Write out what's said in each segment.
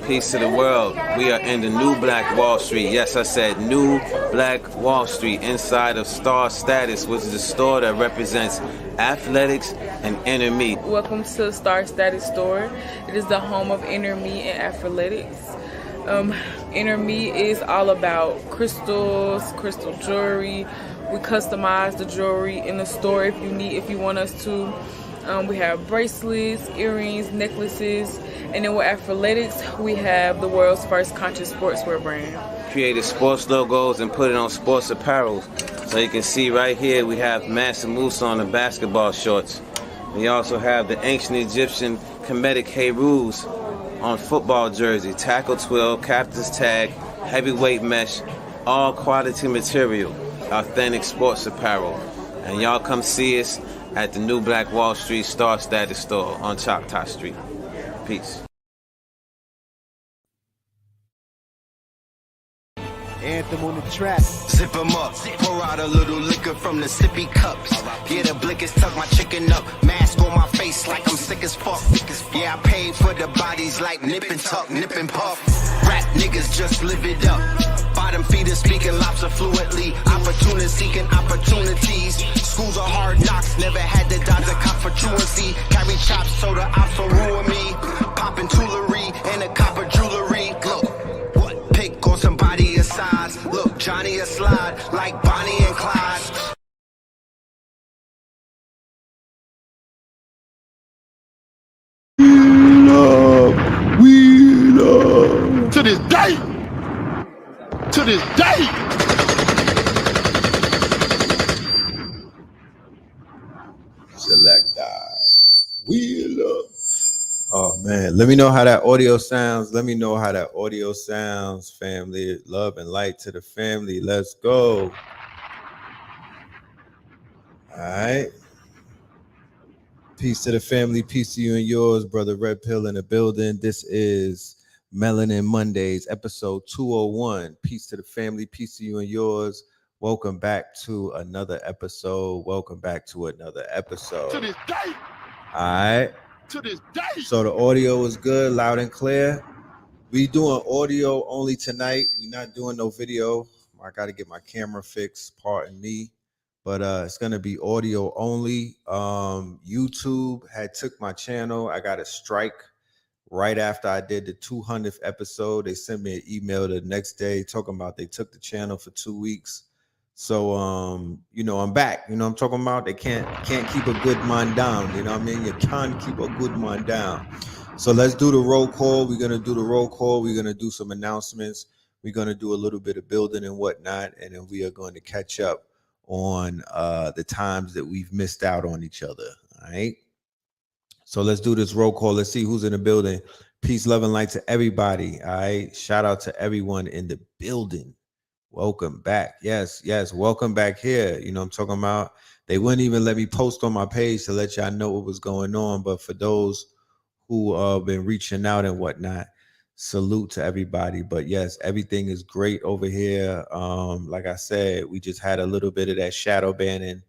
Peace to the world. We are in the new Black Wall Street. Yes, I said new Black Wall Street inside of Star Status, which is a store that represents athletics and inner me. Welcome to Star Status store. It is the home of inner me and athletics. Inner me is all about crystals, crystal jewelry. We customize the jewelry in the store if you want us to. We have bracelets, earrings, necklaces, and then with athletics, we have the world's first conscious sportswear brand. Created sports logos and put it on sports apparel. So you can see right here, we have Mansa Musa on the basketball shorts. We also have the ancient Egyptian Kemetic Herus on football jersey, tackle twill, captain's tag, heavyweight mesh, all quality material, authentic sports apparel. And y'all come see us at the new Black Wall Street Star Status store on Choctaw Street. Peace. Anthem on the track. Zip 'em up, pour out a little liquor from the sippy cups. Yeah, the blickers tuck my chicken up. Mask on my face like I'm sick as fuck. Yeah, I paid for the bodies like nip and tuck, nip and puff. Rap niggas just live it up. Bottom feeders speaking lobster fluently. Opportunity seeking opportunities. Schools are hard knocks, never had to dodge a cop for truancy. Carry chops so the ops will ruin me. Popping toolery and a copper jewelry. Look, what? Pick on somebody of size. Look, Johnny a slide like Bonnie and Clyde. We love. To this day. To this day. Select we love. Oh man, let me know how that audio sounds. Let me know how that audio sounds, family. Love and light to the family. Let's go. All right. Peace to the family. Peace to you and yours, brother Red Pill in the building. This is Melanin Mondays, episode 201. Peace to the family. Peace to you and yours. Welcome back to another episode. Welcome back to another episode. To this day. All right. To this day. So the audio is good, loud and clear. We doing audio only tonight. We're not doing no video. I got to get my camera fixed, pardon me. But it's going to be audio only. YouTube had took my channel. I got a strike right after I did the 200th episode. They sent me an email the next day talking about they took the channel for 2 weeks. So, I'm back. You know what I'm talking about? They can't keep a good man down. You know what I mean? You can't keep a good man down. So let's do the roll call. We're going to do the roll call. We're going to do some announcements. We're going to do a little bit of building and whatnot. And then we are going to catch up on the times that we've missed out on each other. All right. So let's do this roll call. Let's see who's in the building. Peace, love, and light to everybody. All right. Shout out to everyone in the building. Welcome back. Yes. Welcome back here. You know what I'm talking about? They wouldn't even let me post on my page to let y'all know what was going on. But for those who have been reaching out and whatnot, salute to everybody. But yes, everything is great over here. Like I said, we just had a little bit of that shadow banning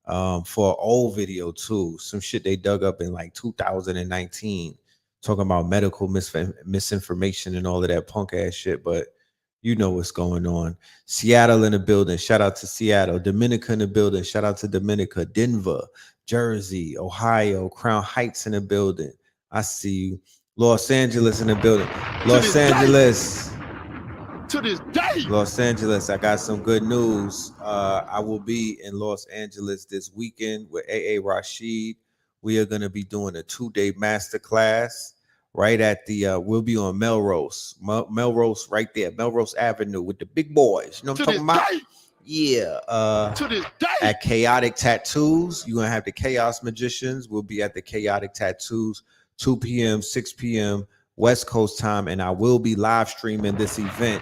for an old video too. Some shit they dug up in like 2019 talking about medical misinformation and all of that punk ass shit. But you know what's going on. Seattle in the building. Shout out to Seattle. Dominica in the building. Shout out to Dominica. Denver, Jersey, Ohio, Crown Heights in the building. I see you. Los Angeles in the building. Los Angeles. To this day. Los Angeles. I got some good news. I will be in Los Angeles this weekend with RASHID. We are going to be doing a 2-day masterclass. Right at the, we'll be on Melrose right there, Melrose Avenue with the big boys. You know what I'm talking about? Day. Yeah. To this day. At Chaotic Tattoos, you're going to have the Chaos Magicians. We'll be at the Chaotic Tattoos, 2 p.m., 6 p.m. West Coast time. And I will be live streaming this event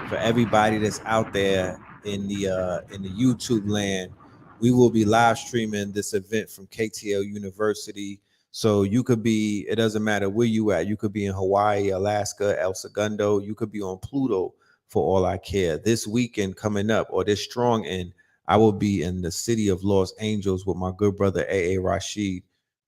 for everybody that's out there in the YouTube land. We will be live streaming this event from KTL University. So you could be, it doesn't matter where you at. You could be in Hawaii, Alaska, El Segundo. You could be on Pluto for all I care. This weekend coming up, or this strong end, I will be in the city of Los Angeles with my good brother, RASHID,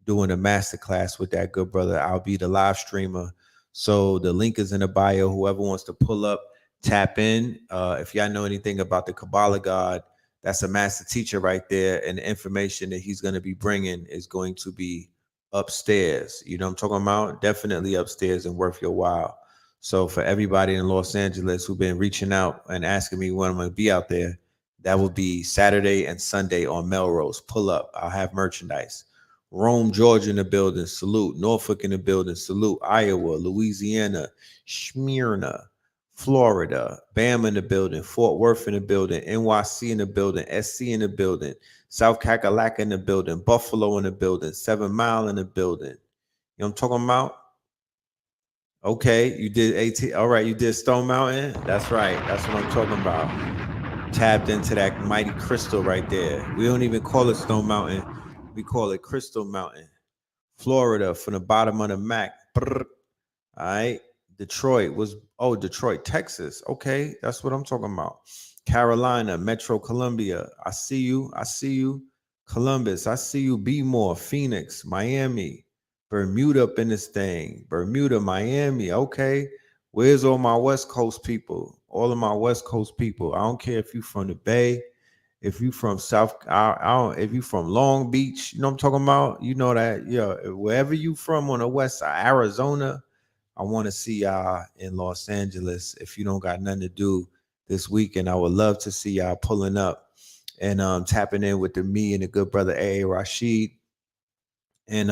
doing a masterclass with that good brother. I'll be the live streamer. So the link is in the bio. Whoever wants to pull up, tap in. If y'all know anything about the Kabbalah God, that's a master teacher right there. And the information that he's going to be bringing is going to be upstairs. You know what I'm talking about? Definitely upstairs and worth your while. So for everybody in Los Angeles who've been reaching out and asking me when I'm going to be out there, that will be Saturday and Sunday on Melrose. Pull up. I'll have merchandise. Rome, Georgia in the building. Salute. Norfolk in the building. Salute. Iowa, Louisiana, Smyrna, Florida, Bama in the building. Fort Worth in the building. NYC in the building. SC in the building. South Kakalaka in the building. Buffalo in the building. 7 Mile in the building. You know what I'm talking about? Okay, you did AT. All right, you did Stone Mountain. That's right. That's what I'm talking about. Tapped into that mighty crystal right there. We don't even call it Stone Mountain. We call it Crystal Mountain. Florida from the bottom of the Mac. Brr. All right. Detroit was, Detroit, Texas. Okay, that's what I'm talking about. Carolina, Metro Columbia. I see you. I see you. Columbus. I see you. Be more. Phoenix, Miami. Bermuda up in this thing. Bermuda, Miami. Okay. Where's all my West Coast people? All of my West Coast people. I don't care if you from the Bay, if you from South, if you from Long Beach, you know what I'm talking about? You know that, yeah, wherever you from on the West Side, Arizona, I want to see y'all in Los Angeles. If you don't got nothing to do this weekend, I would love to see y'all pulling up and tapping in with me and the good brother RASHID. And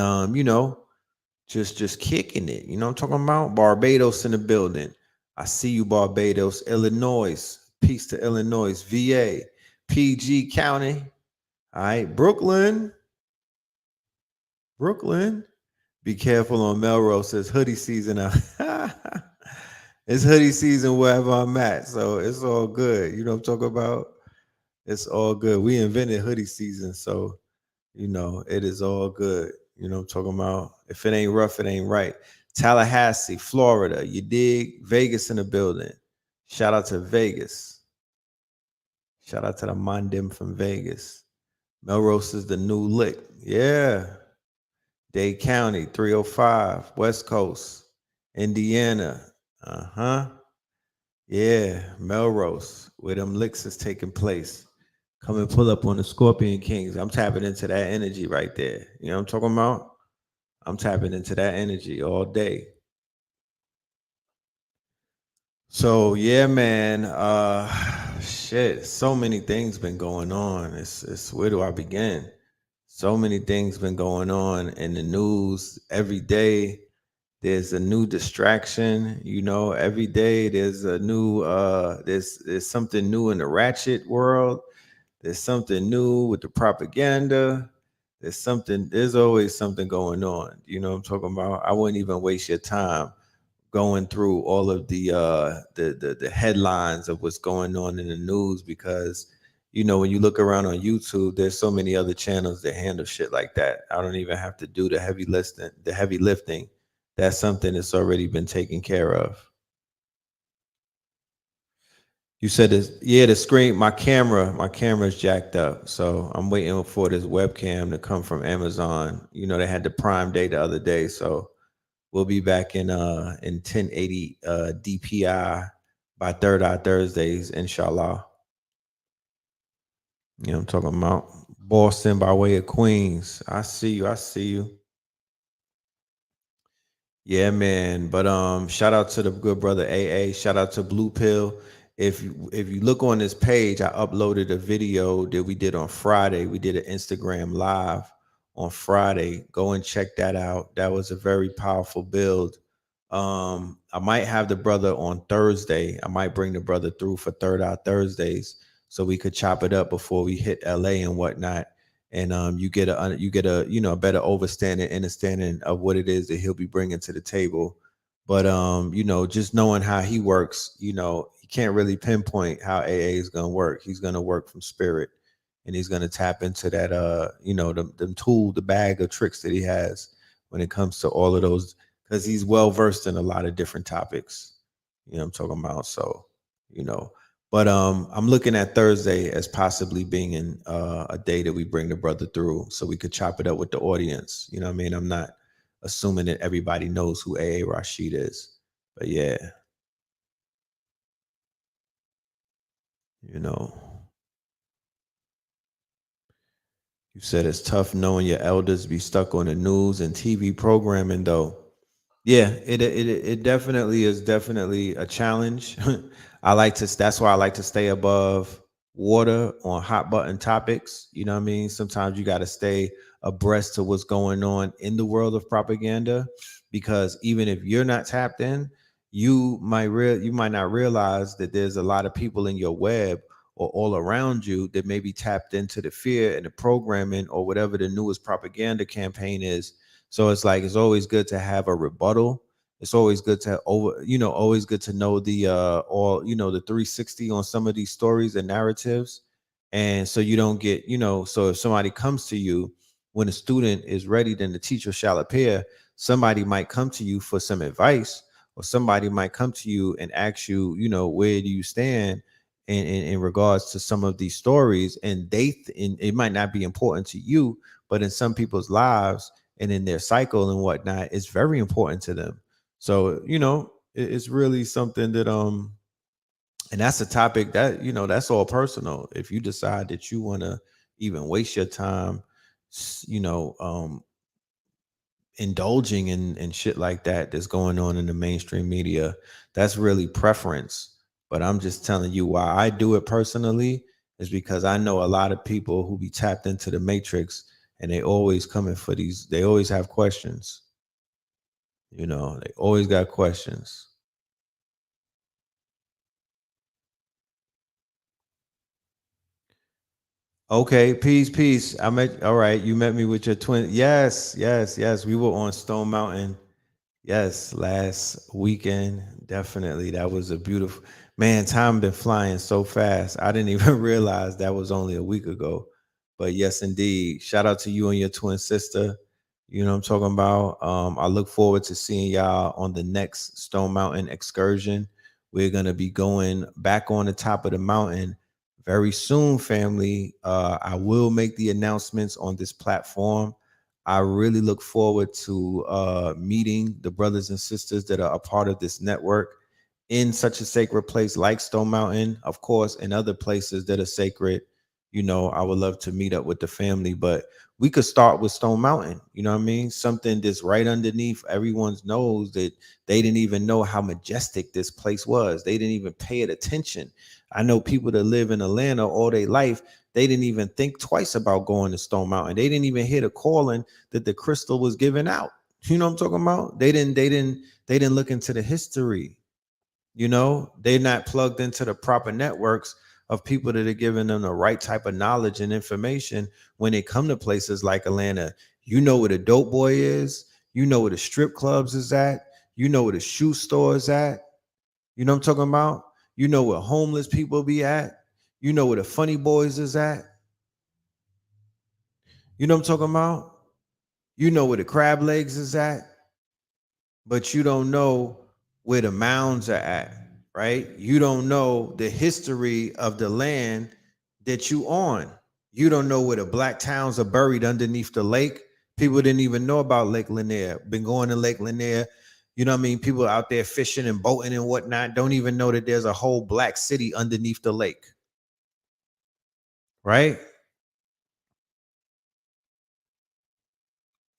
just kicking it. You know what I'm talking about? Barbados in the building. I see you, Barbados. Illinois. Peace to Illinois. VA. PG County. All right. Brooklyn. Be careful on Melrose. It's hoodie season out. It's hoodie season wherever I'm at. So it's all good. You know what I'm talking about? It's all good. We invented hoodie season. So, it is all good. You know what I'm talking about? If it ain't rough, it ain't right. Tallahassee, Florida. You dig? Vegas in the building. Shout out to Vegas. Shout out to the Mondim from Vegas. Melrose is the new lick. Yeah. Dade County, 305. West Coast. Indiana. Yeah. Melrose, where them licks is taking place. Come and pull up on the Scorpion Kings. I'm tapping into that energy right there. You know what I'm talking about? I'm tapping into that energy all day. So yeah, man. Shit. So many things been going on. It's where do I begin? So many things been going on in the news every day. There's a new distraction, every day there's a new there's something new in the ratchet world. There's something new with the propaganda. There's always something going on. You know what I'm talking about? I wouldn't even waste your time going through all of the headlines of what's going on in the news, because when you look around on YouTube, there's so many other channels that handle shit like that. I don't even have to do the heavy lifting. That's something that's already been taken care of. You said this, yeah, the screen, my camera's jacked up. So I'm waiting for this webcam to come from Amazon. They had the Prime Day the other day. So we'll be back in 1080 DPI by Third Eye Thursdays, inshallah. You know what I'm talking about? Boston by way of Queens. I see you. Yeah, man. But shout out to the good brother AA. Shout out to Blue Pill. If you look on this page, I uploaded a video that we did on Friday. We did an Instagram live on Friday. Go and check that out. That was a very powerful build. I might have the brother on Thursday. I might bring the brother through for Third Eye Thursdays so we could chop it up before we hit LA and whatnot. And you get a better understanding of what it is that he'll be bringing to the table. But just knowing how he works, he can't really pinpoint how AA is gonna work. He's gonna work from spirit, and he's gonna tap into that the bag of tricks that he has when it comes to all of those, because he's well versed in a lot of different topics. You know what I'm talking about? So, But I'm looking at Thursday as possibly being a day that we bring the brother through so we could chop it up with the audience. You know what I mean? I'm not assuming that everybody knows who A.A. Rashid is. But yeah, you know, you said it's tough knowing your elders be stuck on the news and TV programming, though. Yeah, it definitely is definitely a challenge. I like to That's why I like to stay above water on hot button topics. You know what I mean? Sometimes you got to stay abreast to what's going on in the world of propaganda, because even if you're not tapped in, you might not realize that there's a lot of people in your web or all around you that may be tapped into the fear and the programming or whatever the newest propaganda campaign is. So it's like it's always good to have a rebuttal. It's always good to always good to know the the 360 on some of these stories and narratives. And so you don't get, so if somebody comes to you when a student is ready, then the teacher shall appear. Somebody might come to you for some advice, or somebody might come to you and ask you, where do you stand in regards to some of these stories, and it might not be important to you, but in some people's lives and in their cycle and whatnot, it's very important to them. So, it's really something that and that's a topic that, that's all personal. If you decide that you want to even waste your time, you know, indulging in shit like that that's going on in the mainstream media, that's really preference. But I'm just telling you why I do it personally is because I know a lot of people who be tapped into the matrix, and they always coming for they always have questions. They always got questions. Okay, peace. All right, you met me with your twin. Yes. We were on Stone Mountain. Yes, last weekend. Definitely. That was a beautiful, man. Time been flying so fast. I didn't even realize that was only a week ago. But yes, indeed. Shout out to you and your twin sister. You know what I'm talking about? I look forward to seeing y'all on the next Stone Mountain excursion. We're gonna be going back on the top of the mountain very soon, family. I will make the announcements on this platform. I really look forward to meeting the brothers and sisters that are a part of this network in such a sacred place like Stone Mountain, of course, and other places that are sacred. I would love to meet up with the family, but we could start with Stone Mountain. You know what I mean? Something that's right underneath everyone's nose that they didn't even know how majestic this place was. They didn't even pay it attention. I know people that live in Atlanta all their life, they didn't even think twice about going to Stone Mountain. They didn't even hear the calling that the crystal was giving out. You know what I'm talking about? They didn't look into the history. They're not plugged into the proper networks of people that are giving them the right type of knowledge and information when they come to places like Atlanta. You know where the dope boy is. You know where the strip clubs is at. You know where the shoe store is at. You know what I'm talking about? You know where homeless people be at. You know where the funny boys is at. You know what I'm talking about? You know where the crab legs is at, but you don't know where the mounds are at, right? You don't know the history of the land that you on. You don't know where the black towns are buried underneath the lake. People didn't even know about Lake Lanier. Been going to Lake Lanier. You know what I mean? People out there fishing and boating and whatnot don't even know that there's a whole black city underneath the lake, right?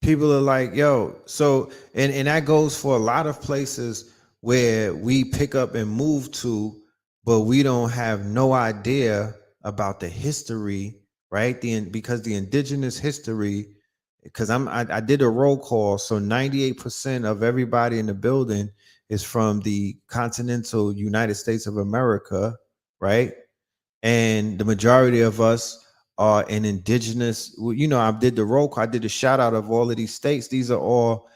People are like, yo, so and that goes for a lot of places where we pick up and move to, but we don't have no idea about the history, right? Because the indigenous history, because I did a roll call, so 98% of everybody in the building is from the continental United States of America, right? And the majority of us are an indigenous. I did the roll call, I did a shout out of all of these states. These are all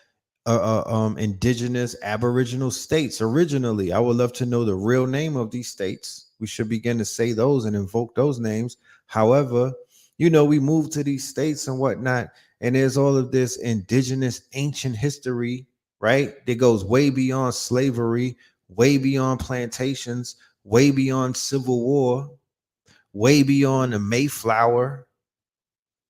indigenous aboriginal states originally. I would love to know the real name of these states. We should begin to say those and invoke those names. However, we move to these states and whatnot, and there's all of this indigenous ancient history, right? That goes way beyond slavery, way beyond plantations, way beyond civil war, way beyond the Mayflower,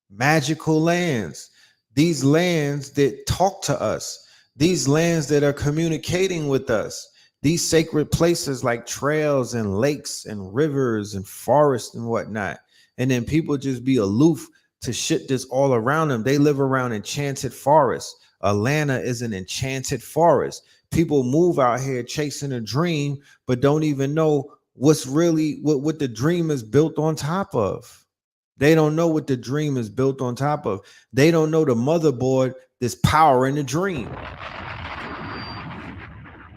magical lands. these lands that talk to us, these lands that are communicating with us, these sacred places like trails and lakes and rivers and forests and whatnot. And then people just be aloof to shit that's all around them. They live around enchanted forests. Atlanta is an enchanted forest. People move out here chasing a dream, but don't even know what's really what the dream is built on top of. They don't know what the dream is built on top of. They don't know the motherboard that's powering the dream.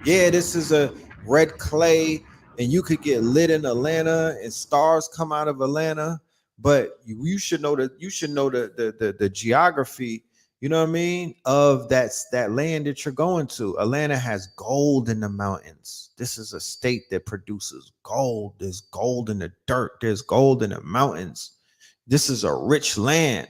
Yeah, this is a red clay, and you could get lit in Atlanta, and stars come out of Atlanta. But you should know the geography. You know what I mean? Of that land that you're going to. Atlanta has gold in the mountains. This is a state that produces gold. There's gold in the dirt. There's gold in the mountains. This is a rich land.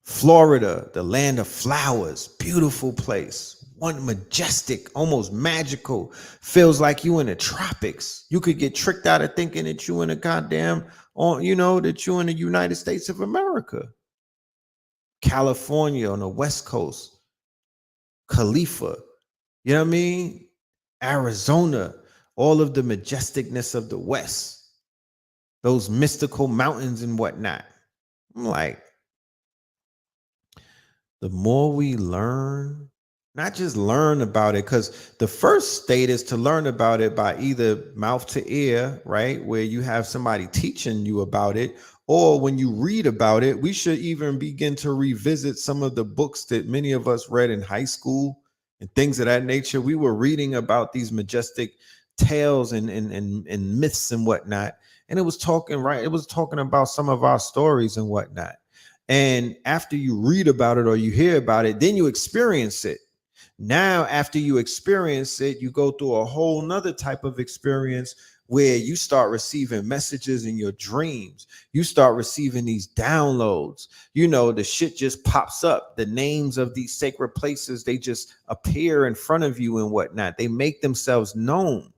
Florida, the land of flowers, beautiful place. One majestic, almost magical. Feels like you in the tropics. You could get tricked out of thinking that you in a goddamn, that you in the United States of America. California on the West Coast. Khalifa, you know what I mean? Arizona, all of the majesticness of the West. Those mystical mountains and whatnot. I'm like, the more we learn, not just learn about it, because the first state is to learn about it by either mouth to ear, right? Where you have somebody teaching you about it, or when you read about it. We should even begin to revisit some of the books that many of us read in high school and things of that nature. We were reading about these majestic tales and myths and whatnot. And it was talking about some of our stories and whatnot. And after you read about it or you hear about it, then you experience it. Now, after you experience it, you go through a whole nother type of experience where you start receiving messages in your dreams. You start receiving these downloads. The shit just pops up. The names of these sacred places, they just appear in front of you and whatnot. They make themselves known.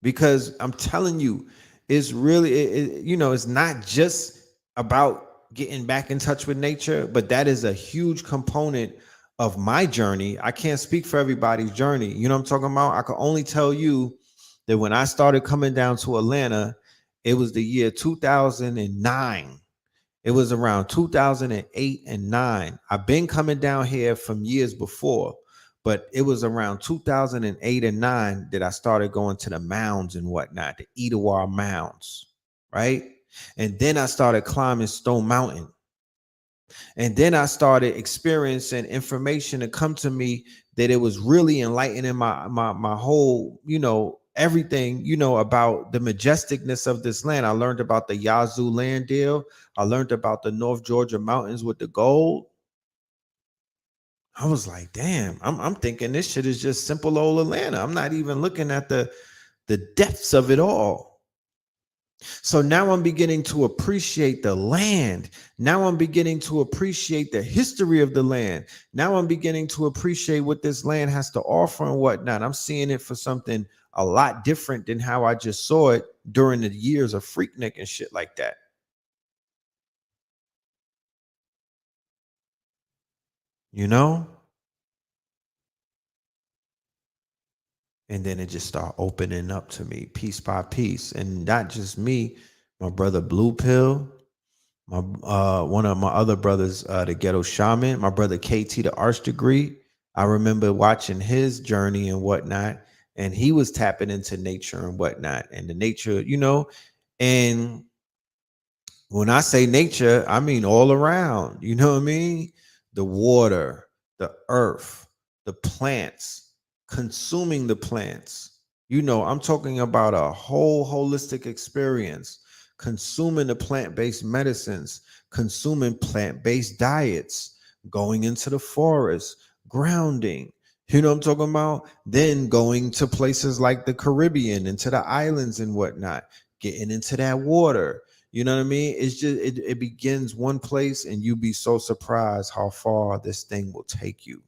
Because I'm telling you, it's really, it's not just about getting back in touch with nature, but that is a huge component of my journey. I can't speak for everybody's journey. You know what I'm talking about? I can only tell you that when I started coming down to Atlanta, it was the year 2009. It was around 2008 and 9. I've been coming down here from years before, but it was around 2008 and 9 that I started going to the mounds and whatnot, the Etowah mounds, right? And then I started climbing Stone Mountain. And then I started experiencing information to come to me that it was really enlightening my whole, everything, about the majesticness of this land. I learned about the Yazoo land deal. I learned about the North Georgia mountains with the gold. I was like, damn, I'm thinking this shit is just simple old Atlanta. I'm not even looking at the depths of it all. So now I'm beginning to appreciate the land. Now I'm beginning to appreciate the history of the land. Now I'm beginning to appreciate what this land has to offer and whatnot. I'm seeing it for something a lot different than how I just saw it during the years of Freaknik and shit like that. And then it just started opening up to me piece by piece. And not just me, my brother Blue Pill, one of my other brothers, the Ghetto Shaman, my brother KT, the Arts Degree. I remember watching his journey and whatnot, and he was tapping into nature and whatnot, and the nature, and when I say nature, I mean all around, you know what I mean? The water, the earth, the plants, consuming the plants. I'm talking about a whole holistic experience, consuming the plant-based medicines, consuming plant-based diets, going into the forest, grounding. You know what I'm talking about? Then going to places like the Caribbean, into the islands and whatnot, getting into that water. You know what I mean? It's just, it begins one place and you be so surprised how far this thing will take you.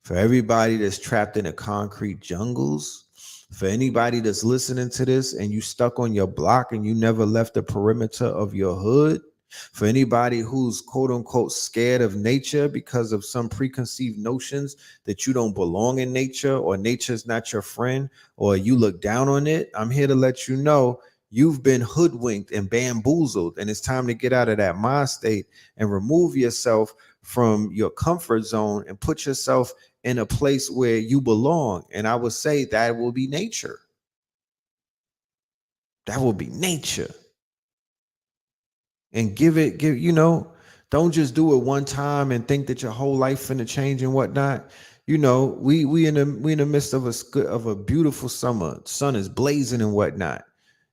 For everybody that's trapped in the concrete jungles, For anybody that's listening to this and you stuck on your block and you never left the perimeter of your hood, for anybody who's quote unquote scared of nature because of some preconceived notions that you don't belong in nature, or nature's not your friend, or you look down on it, I'm here to let you know you've been hoodwinked and bamboozled, and it's time to get out of that mind state and remove yourself from your comfort zone and put yourself in a place where you belong. And I would say that will be nature. That will be nature. And give, don't just do it one time and think that your whole life finna change and whatnot. We in the midst of a beautiful summer. Sun is blazing and whatnot.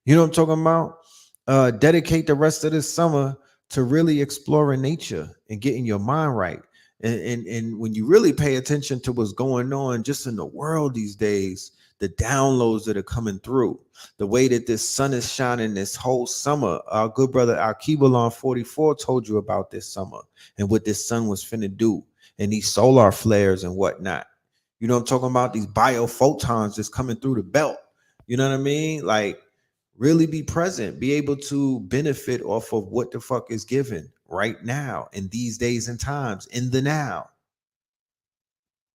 You know what I'm talking about? Dedicate the rest of this summer to really exploring nature and getting your mind right. And when you really pay attention to what's going on just in the world these days, the downloads that are coming through, the way that this sun is shining this whole summer. Our good brother Alkebalon 44 told you about this summer and what this sun was finna do, and these solar flares and whatnot. You know what I'm talking about? These biophotons that's coming through the belt. You know what I mean? Like, really be present, be able to benefit off of what the fuck is given right now in these days and times, in the now.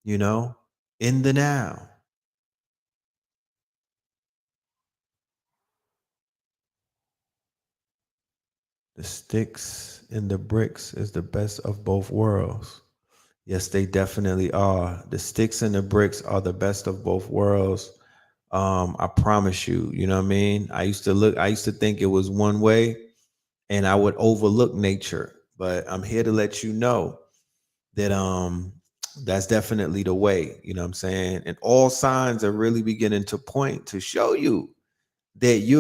In the now. The sticks and the bricks is the best of both worlds. Yes, they definitely are. The sticks and the bricks are the best of both worlds. I promise you, you know what I mean? I used to think it was one way and I would overlook nature, but I'm here to let you know that that's definitely the way, you know what I'm saying? And all signs are really beginning to point to show you that you're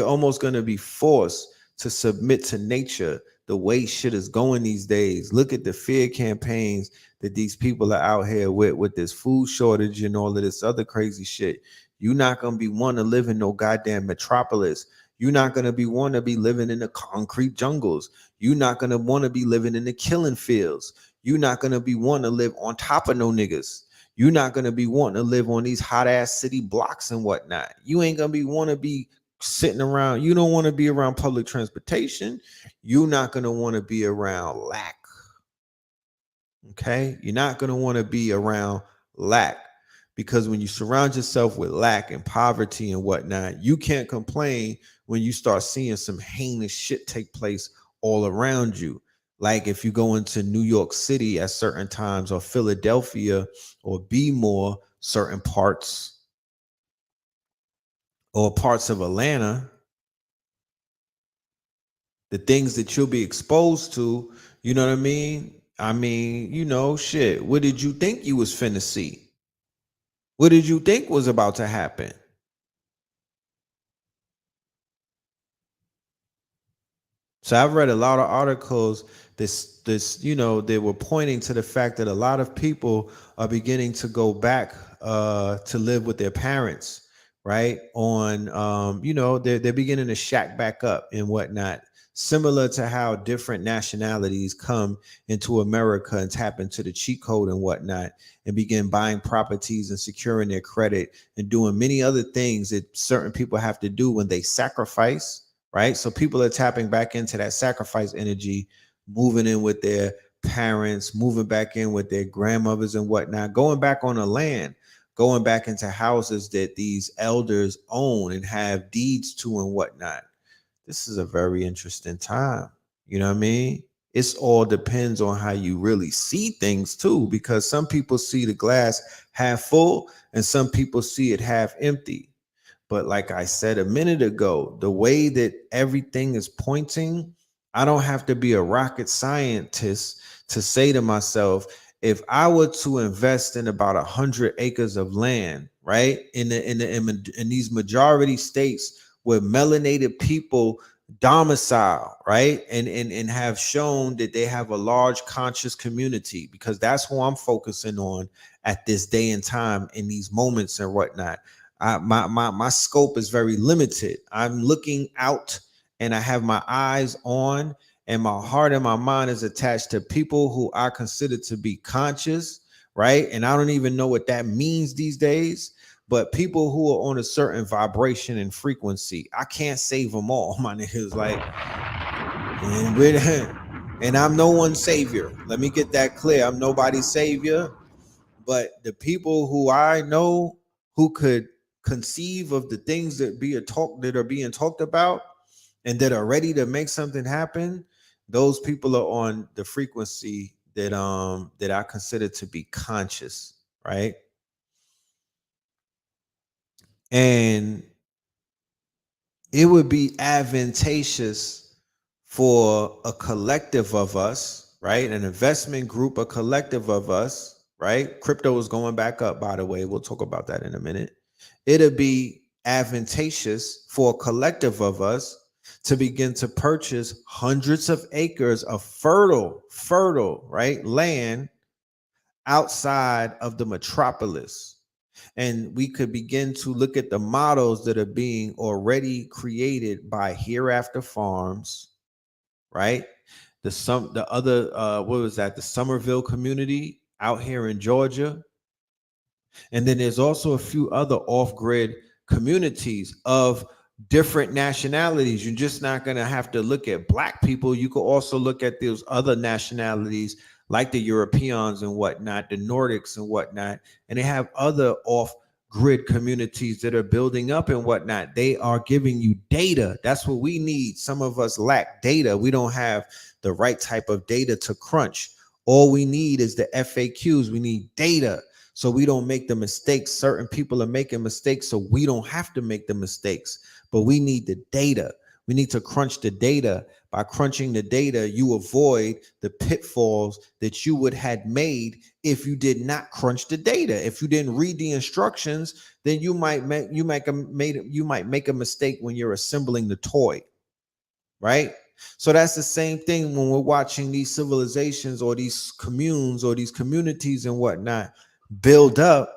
almost going to be forced to submit to nature the way shit is going these days. Look at the fear campaigns that these people are out here with this food shortage and all of this other crazy shit. You're not going to be one to live in no goddamn metropolis. You're not going to be one to be living in the concrete jungles. You're not going to want to be living in the killing fields. You're not going to be one to live on top of no niggas. You're not going to be wanting to live on these hot ass city blocks and whatnot. You ain't going to be want to be sitting around. You don't want to be around public transportation. You're not going to want to be around lack. Okay? You're not going to want to be around lack, because when you surround yourself with lack and poverty and whatnot, you can't complain when you start seeing some heinous shit take place all around you. Like if you go into New York City at certain times, or Philadelphia, or Bmore, certain parts, or parts of Atlanta, the things that you'll be exposed to, you know what I mean? Shit, what did you think you was finna see? What did you think was about to happen? So I've read a lot of articles they were pointing to the fact that a lot of people are beginning to go back to live with their parents, right? They're beginning to shack back up and whatnot, similar to how different nationalities come into America and tap into the cheat code and whatnot and begin buying properties and securing their credit and doing many other things that certain people have to do when they sacrifice. Right. So people are tapping back into that sacrifice energy, moving in with their parents, moving back in with their grandmothers and whatnot, going back on the land, going back into houses that these elders own and have deeds to and whatnot. This is a very interesting time. You know what I mean? It's all depends on how you really see things too, because some people see the glass half full and some people see it half empty. But like I said a minute ago, the way that everything is pointing, I don't have to be a rocket scientist to say to myself, if I were to invest in about 100 acres of land, right, in these majority states where melanated people domicile, right, and have shown that they have a large conscious community, because that's who I'm focusing on at this day and time in these moments and whatnot. My scope is very limited. I'm looking out and I have my eyes on, and my heart and my mind is attached to people who I consider to be conscious, right? And I don't even know what that means these days, But people who are on a certain vibration and frequency, I can't save them all, my niggas. Like, and I'm no one's savior. Let me get that clear. I'm nobody's savior. But the people who I know who could conceive of the things that are being talked about and that are ready to make something happen, those people are on the frequency that I consider to be conscious, right? And it would be advantageous for a collective of us, right? An investment group, a collective of us, right? Crypto is going back up, by the way. We'll talk about that in a minute. It'll be advantageous for a collective of us to begin to purchase hundreds of acres of fertile, right, land outside of the metropolis. And we could begin to look at the models that are being already created by Hereafter Farms, right? The other what was that? The Somerville community out here in Georgia. And then there's also a few other off-grid communities of different nationalities. You're just not going to have to look at black people. You could also look at those other nationalities like the Europeans and whatnot, the Nordics and whatnot. And they have other off-grid communities that are building up and whatnot. They are giving you data. That's what we need. Some of us lack data. We don't have the right type of data to crunch. All we need is the FAQs. We need data, so we don't make the mistakes. Certain people are making mistakes, so we don't have to make the mistakes. But we need the data. We need to crunch the data. By crunching the data, you avoid the pitfalls that you would have made if you did not crunch the data. If you didn't read the instructions, then you might make a mistake when you're assembling the toy, right? So that's the same thing when we're watching these civilizations or these communes or these communities and whatnot build up.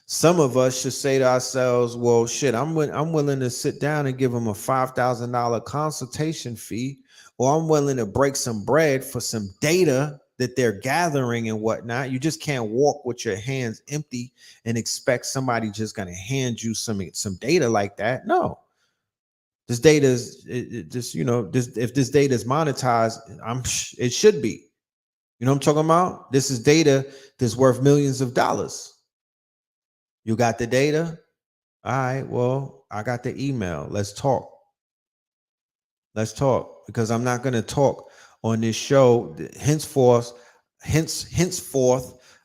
Some of us should say to ourselves, well, shit, I'm willing to sit down and give them a $5,000 consultation fee, or I'm willing to break some bread for some data that they're gathering and whatnot. You just can't walk with your hands empty and expect somebody just going to hand you some data like that. No. This data is if this data is monetized, it should be. You know what I'm talking about? This is data that's worth millions of dollars. You got the data? All right, well, I got the email. Let's talk. Because I'm not going to talk on this show. Henceforth,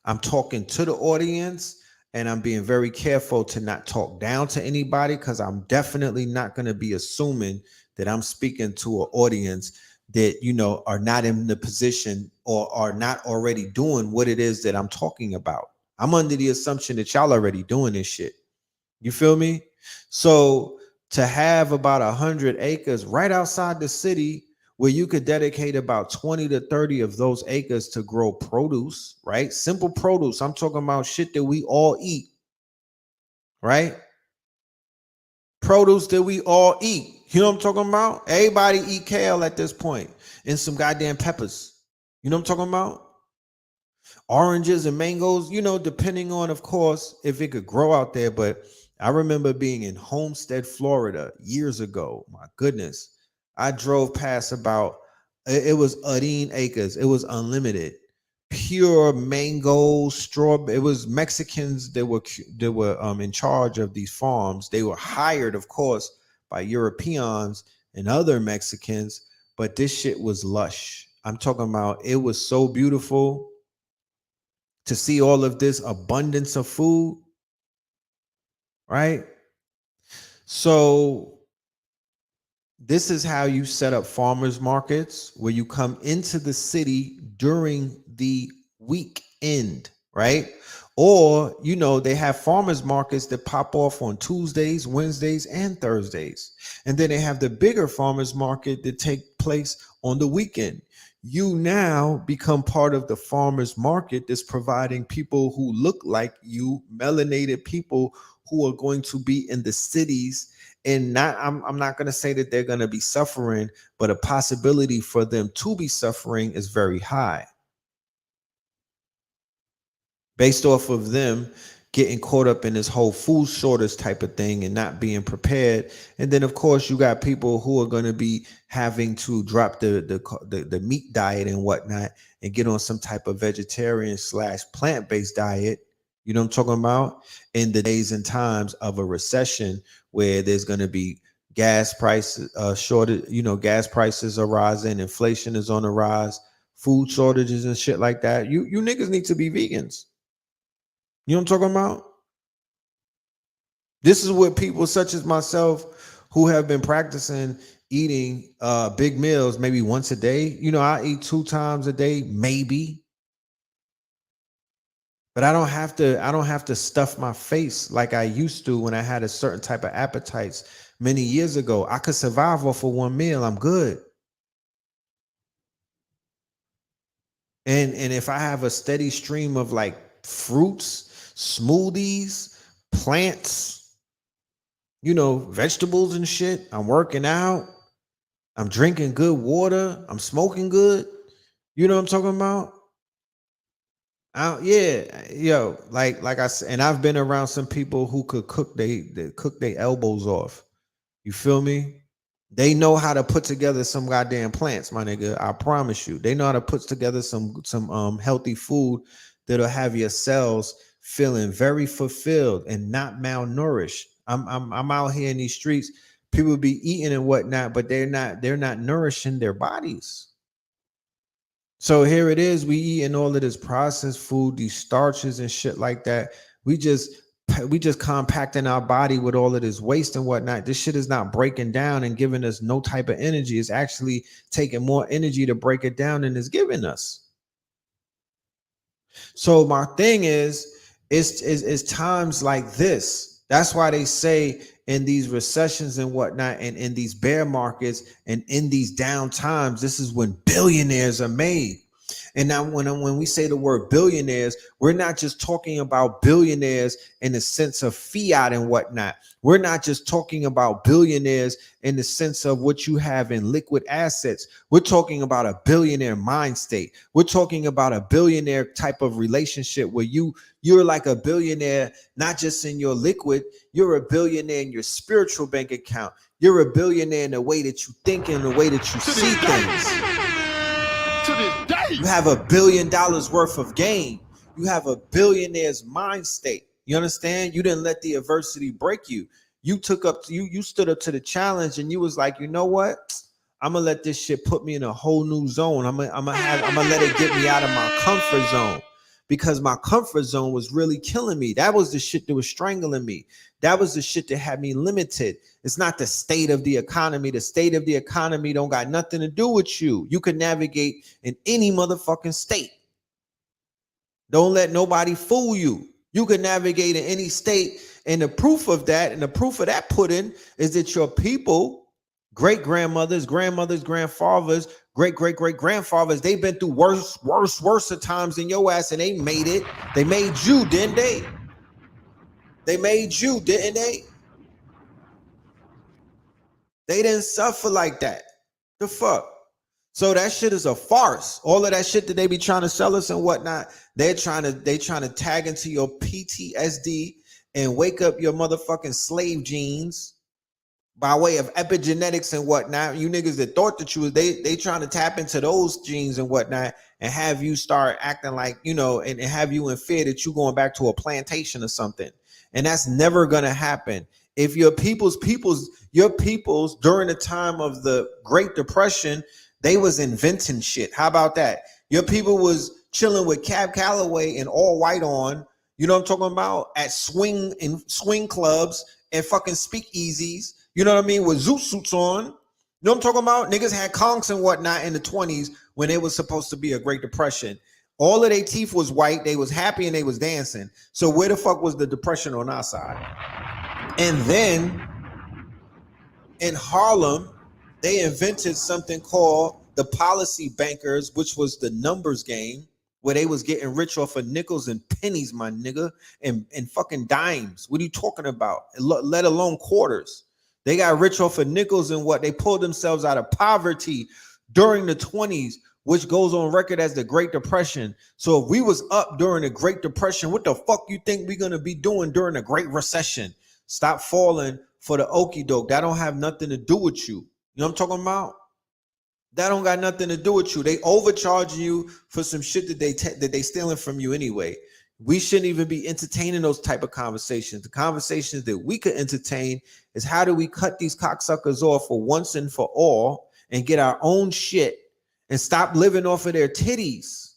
I'm talking to the audience. And I'm being very careful to not talk down to anybody, because I'm definitely not going to be assuming that I'm speaking to an audience that, are not in the position or are not already doing what it is that I'm talking about. I'm under the assumption that y'all already doing this shit. You feel me? So to have about 100 acres right outside the city where you could dedicate about 20 to 30 of those acres to grow produce, right? Simple produce. I'm talking about shit that we all eat, right? Produce that we all eat. You know what I'm talking about? Everybody eat kale at this point, and some goddamn peppers. You know what I'm talking about? Oranges and mangoes, depending on, of course, if it could grow out there. But I remember being in Homestead, Florida years ago. My goodness. I drove past it was 18 acres. It was unlimited. Pure mango, strawberry. It was Mexicans that were in charge of these farms. They were hired, of course, by Europeans and other Mexicans, but this shit was lush. I'm talking about, it was so beautiful to see all of this abundance of food, right? So this is how you set up farmers markets, where you come into the city during the weekend, right? Or, they have farmers markets that pop off on Tuesdays, Wednesdays, and Thursdays. And then they have the bigger farmers market that take place on the weekend. You now become part of the farmers market that's providing people who look like you, melanated people who are going to be in the cities. And I'm not going to say that they're going to be suffering, but a possibility for them to be suffering is very high, based off of them getting caught up in this whole food shortage type of thing and not being prepared. And then of course you got people who are going to be having to drop the meat diet and whatnot and get on some type of vegetarian / plant-based diet. You know what I'm talking about? In the days and times of a recession where there's going to be gas prices shortage, gas prices are rising, inflation is on the rise, food shortages and shit like that. You niggas need to be vegans. You know what I'm talking about? This is what people such as myself who have been practicing eating big meals maybe once a day. I eat 2 times a day, maybe. But I don't have to stuff my face like I used to when I had a certain type of appetites many years ago. I could survive off of 1 meal. I'm good. And if I have a steady stream of like fruits, smoothies, plants, vegetables and shit, I'm working out, I'm drinking good water, I'm smoking good. You know what I'm talking about? Like I said, and I've been around some people who could cook their elbows off. You feel me? They know how to put together some goddamn plants, my nigga. I promise you. They know how to put together some healthy food that'll have your cells feeling very fulfilled and not malnourished. I'm out here in these streets. People be eating and whatnot, but they're not nourishing their bodies. So here it is, we eating all of this processed food, these starches and shit like that. We just compacting our body with all of this waste and whatnot. This shit is not breaking down and giving us no type of energy. It's actually taking more energy to break it down than it's giving us. So my thing is, it's times like this. That's why they say in these recessions and whatnot, and in these bear markets and in these down times, this is when billionaires are made. And now when we say the word billionaires, we're not just talking about billionaires in the sense of fiat and whatnot. We're not just talking about billionaires in the sense of what you have in liquid assets. We're talking about a billionaire mind state. We're talking about a billionaire type of relationship where you're like a billionaire, not just in your liquid, you're a billionaire in your spiritual bank account. You're a billionaire in the way that you think and the way that you see things. You have $1 billion worth of gain. You have a billionaire's mind state. You understand? You didn't let the adversity break you. You stood up to the challenge and you was like, you know what? I'm gonna let this shit put me in a whole new zone. I'm gonna let it get me out of my comfort zone, because my comfort zone was really killing me. That was the shit that was strangling me. That was the shit that had me limited. It's not the state of the economy. The state of the economy don't got nothing to do with you. You can navigate in any motherfucking state. Don't let nobody fool you. You can navigate in any state. And the proof of that, put in, is that your people, great-grandmothers, grandmothers, grandfathers, great-great-great-grandfathers, they've been through worse times than your ass, and they made it. They made you, didn't they? They made you, didn't they? They didn't suffer like that. The fuck? So that shit is a farce. All of that shit that they be trying to sell us and whatnot, they trying to tag into your PTSD and wake up your motherfucking slave genes by way of epigenetics and whatnot. You niggas that thought that you was, they trying to tap into those genes and whatnot and have you start acting like, and have you in fear that you going back to a plantation or something. And that's never gonna happen. If your peoples during the time of the Great Depression, they was inventing shit. How about that? Your people was chilling with Cab Calloway and all white on, you know what I'm talking about, at swing clubs and fucking speakeasies, you know what I mean, with zoot suits on. You know what I'm talking about? Niggas had conks and whatnot in the 20s when it was supposed to be a Great Depression. All of their teeth was white. They was happy and they was dancing. So where the fuck was the depression on our side? And then in Harlem, they invented something called the policy bankers, which was the numbers game, where they was getting rich off of nickels and pennies, my nigga, and fucking dimes. What are you talking about? Let alone quarters. They got rich off of nickels and what? They pulled themselves out of poverty during the 20s which goes on record as the Great Depression. So if we was up during the Great Depression, what the fuck you think we're gonna be doing during the Great Recession? Stop falling for the okie doke. That don't have nothing to do with you. You know what I'm talking about? That don't got nothing to do with you. They overcharging you for some shit that they stealing from you anyway. We shouldn't even be entertaining those type of conversations. The conversations that we could entertain is how do we cut these cocksuckers off for once and for all and get our own shit and stop living off of their titties?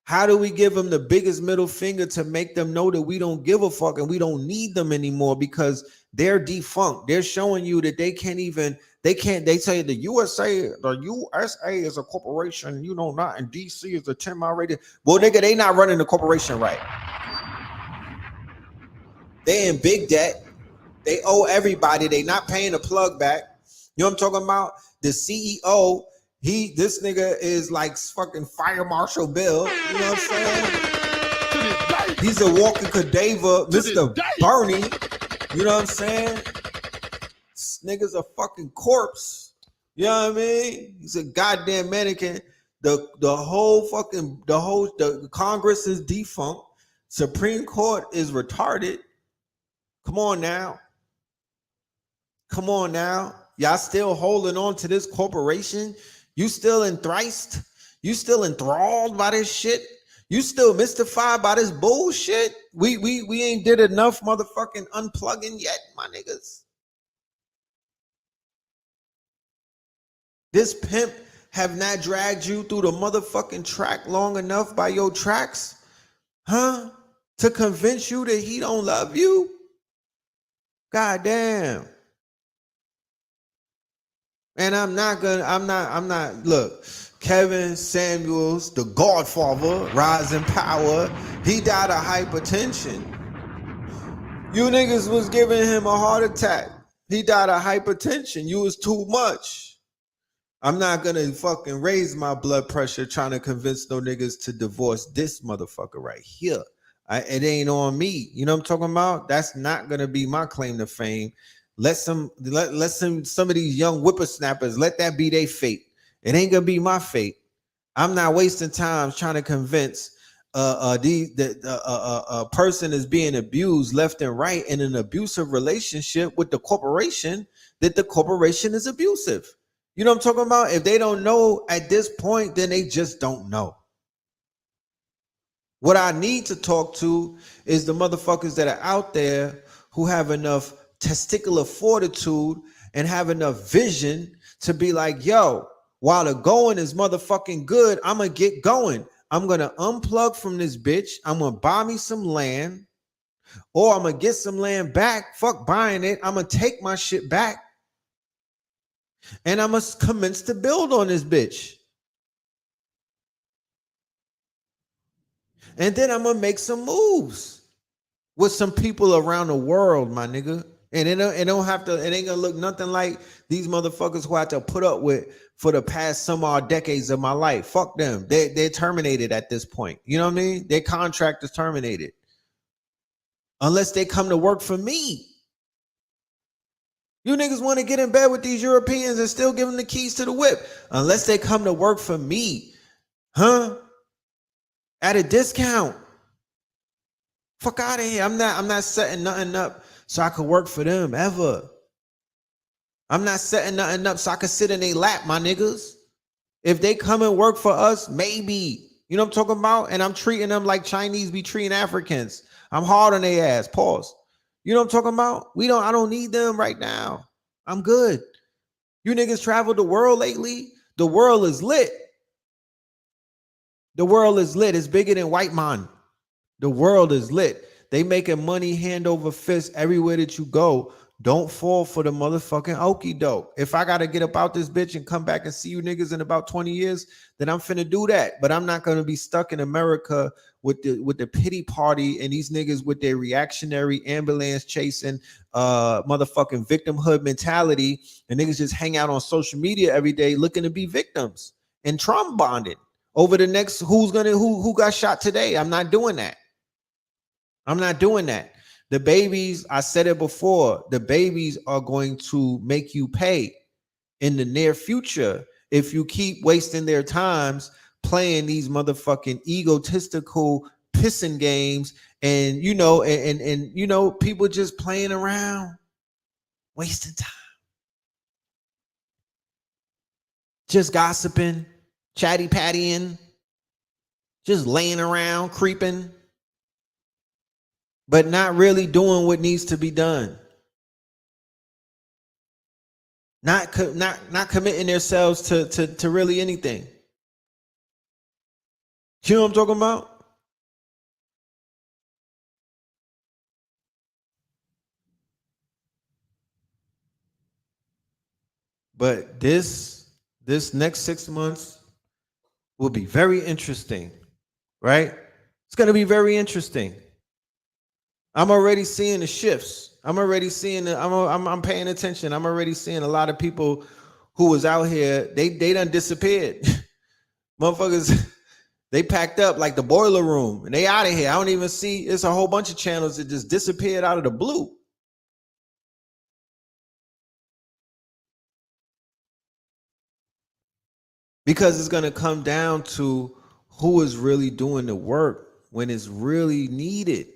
How do we give them the biggest middle finger to make them know that we don't give a fuck and we don't need them anymore because they're defunct? They're showing you that they say the USA is a corporation, you know, not in DC is a 10-mile radius. Well, nigga, they not running the corporation right. They in big debt. They owe everybody. They not paying the plug back. You know what I'm talking about? The CEO, this nigga is like fucking Fire Marshal Bill. You know what I'm saying? He's a walking cadaver, Mr. Bernie. You know what I'm saying? This nigga's a fucking corpse. You know what I mean? He's a goddamn mannequin. The Congress is defunct. Supreme Court is retarded. Come on now. Come on now. Y'all still holding on to this corporation? You still enthrised? You still enthralled by this shit? You still mystified by this bullshit? We ain't did enough motherfucking unplugging yet, my niggas. This pimp have not dragged you through the motherfucking track long enough by your tracks, huh? To convince you that he don't love you? God damn. And I'm not, look, Kevin Samuels, the Godfather, rising power, he died of hypertension. You niggas was giving him a heart attack. He died of hypertension. You was too much. I'm not gonna fucking raise my blood pressure trying to convince no niggas to divorce this motherfucker right here. It ain't on me. You know what I'm talking about? That's not gonna be my claim to fame. Let some of these young whippersnappers, let that be their fate. It ain't gonna be my fate. I'm not wasting time trying to convince a person is being abused left and right in an abusive relationship with the corporation that the corporation is abusive. You know what I'm talking about? If they don't know at this point, then they just don't know. What I need to talk to is the motherfuckers that are out there who have enough testicular fortitude and have enough vision to be like, yo, while the going is motherfucking good, I'm gonna get going. I'm gonna unplug from this bitch. I'm gonna buy me some land, or I'm gonna get some land back. Fuck buying it. I'm gonna take my shit back, and I'm gonna commence to build on this bitch. And then I'm gonna make some moves with some people around the world, my nigga. And it ain't gonna look nothing like these motherfuckers who I had to put up with for the past some odd decades of my life. Fuck them. They're terminated at this point. You know what I mean? Their contract is terminated. Unless they come to work for me. You niggas want to get in bed with these Europeans and still give them the keys to the whip. Unless they come to work for me. Huh? At a discount. Fuck out of here. I'm not setting nothing up so I could work for them ever. I'm not setting nothing up so I could sit in their lap, my niggas. If they come and work for us, maybe. You know what I'm talking about? And I'm treating them like Chinese be treating Africans. I'm hard on their ass. Pause. You know what I'm talking about? I don't need them right now. I'm good. You niggas traveled the world lately? The world is lit. The world is lit. It's bigger than white man. The world is lit. They making money hand over fist everywhere that you go. Don't fall for the motherfucking okie doke. If I got to get about this bitch and come back and see you niggas in about 20 years, then I'm finna do that. But I'm not going to be stuck in America with the pity party and these niggas with their reactionary ambulance chasing motherfucking victimhood mentality, and niggas just hang out on social media every day looking to be victims and trauma bonding over the next who got shot today. I'm not doing that. I'm not doing that. The babies, I said it before, the babies are going to make you pay in the near future. if you keep wasting their times playing these motherfucking egotistical pissing games, and and people just playing around, wasting time, just gossiping, chatty pattying, just laying around, creeping, but not really doing what needs to be done. Not committing themselves to really anything. You know what I'm talking about? But this next 6 months will be very interesting, right? It's going to be very interesting. I'm already seeing the shifts. I'm already seeing I'm paying attention. I'm already seeing a lot of people who was out here, they done disappeared. Motherfuckers, they packed up like the boiler room and they out of here. I don't even see, it's a whole bunch of channels that just disappeared out of the blue. Because it's going to come down to who is really doing the work when it's really needed.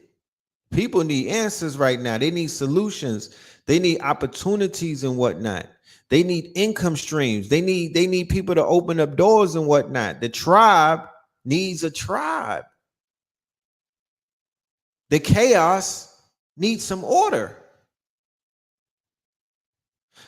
People need answers right now. They need solutions. They need opportunities and whatnot. They need income streams. They need people to open up doors and whatnot. The tribe needs a tribe. The chaos needs some order.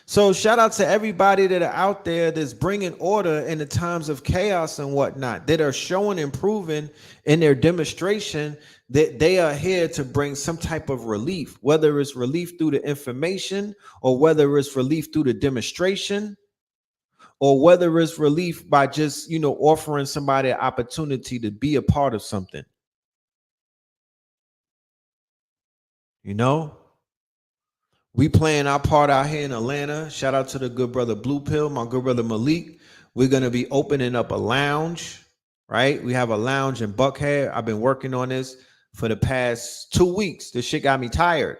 So shout out to everybody that are out there that's bringing order in the times of chaos and whatnot, that are showing and proving in their demonstration that they are here to bring some type of relief, whether it's relief through the information or whether it's relief through the demonstration or whether it's relief by just, offering somebody an opportunity to be a part of something. We playing our part out here in Atlanta. Shout out to the good brother Blue Pill, my good brother Malik. We're going to be opening up a lounge, right? We have a lounge in Buckhead. I've been working on this for the past 2 weeks. This shit got me tired.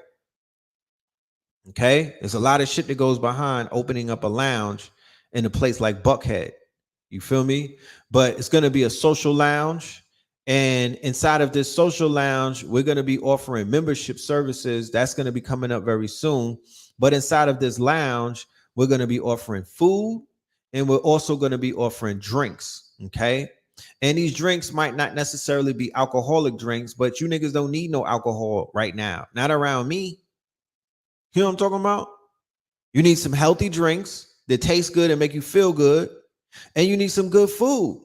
Okay? There's a lot of shit that goes behind opening up a lounge in a place like Buckhead. You feel me? But it's going to be a social lounge. And inside of this social lounge, we're going to be offering membership services. That's going to be coming up very soon. But inside of this lounge, we're going to be offering food, and we're also going to be offering drinks. Okay. And these drinks might not necessarily be alcoholic drinks, but you niggas don't need no alcohol right now. Not around me. You know what I'm talking about? You need some healthy drinks that taste good and make you feel good. And you need some good food.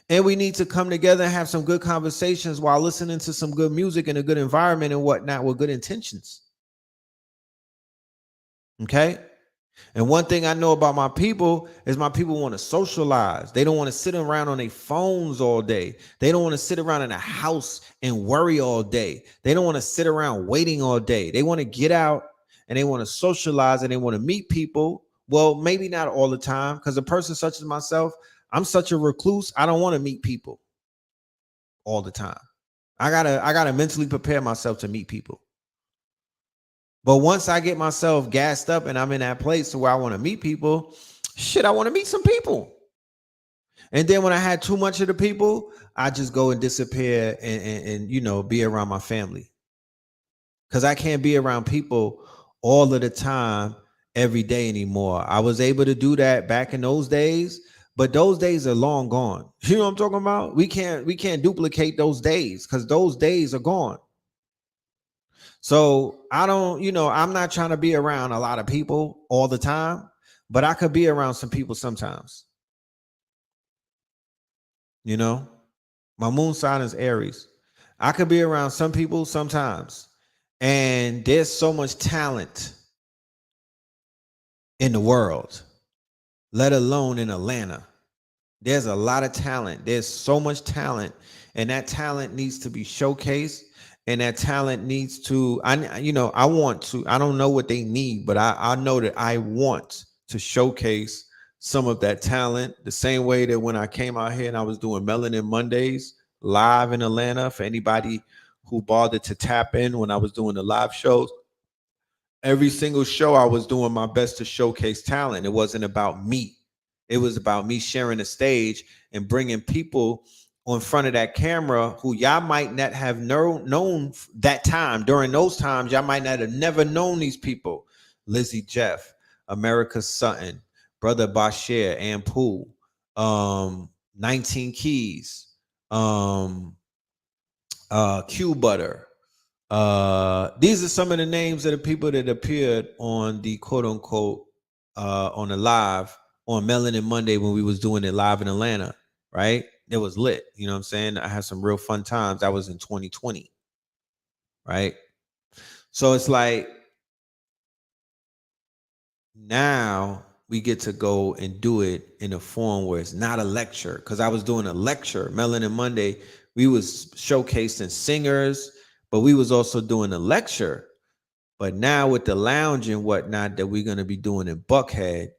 And we need to come together and have some good conversations while listening to some good music in a good environment and whatnot with good intentions. Okay? And one thing I know about my people is my people want to socialize. They don't want to sit around on their phones all day. They don't want to sit around in a house and worry all day. They don't want to sit around waiting all day. They want to get out and they want to socialize and they want to meet people. Well, maybe not all the time, because a person such as myself, I'm such a recluse. I don't want to meet people all the time. I gotta mentally prepare myself to meet people. But once I get myself gassed up and I'm in that place where I want to meet people, shit, I want to meet some people. And then when I had too much of the people, I just go and disappear and be around my family. Because I can't be around people all of the time, every day anymore. I was able to do that back in those days. But those days are long gone. You know what I'm talking about? We can't duplicate those days because those days are gone. So I'm not trying to be around a lot of people all the time, but I could be around some people sometimes. My moon sign is Aries. I could be around some people sometimes. And there's so much talent in the world, let alone in Atlanta. There's a lot of talent. There's so much talent, and that talent needs to be showcased. And that talent needs to, I want to, I don't know what they need, but I know that I want to showcase some of that talent the same way that when I came out here and I was doing Melanin Mondays live in Atlanta, for anybody who bothered to tap in when I was doing the live shows, every single show I was doing my best to showcase talent. It wasn't about me. It was about me sharing the stage and bringing people on front of that camera who y'all might not have known that time. During those times, y'all might not have never known these people. Lizzie Jeff, America Sutton, Brother Bashir, Ampool, 19 Keys, Q Butter. These are some of the names of the people that appeared on the quote unquote on the live on Melanin Monday when we was doing it live in Atlanta, right? It was lit. You know what I'm saying? I had some real fun times. That was in 2020, right? So it's like now we get to go and do it in a form where it's not a lecture. Because I was doing a lecture, Melanin Monday. We was showcasing singers, but we was also doing a lecture. But now with the lounge and whatnot that we're going to be doing in Buckhead,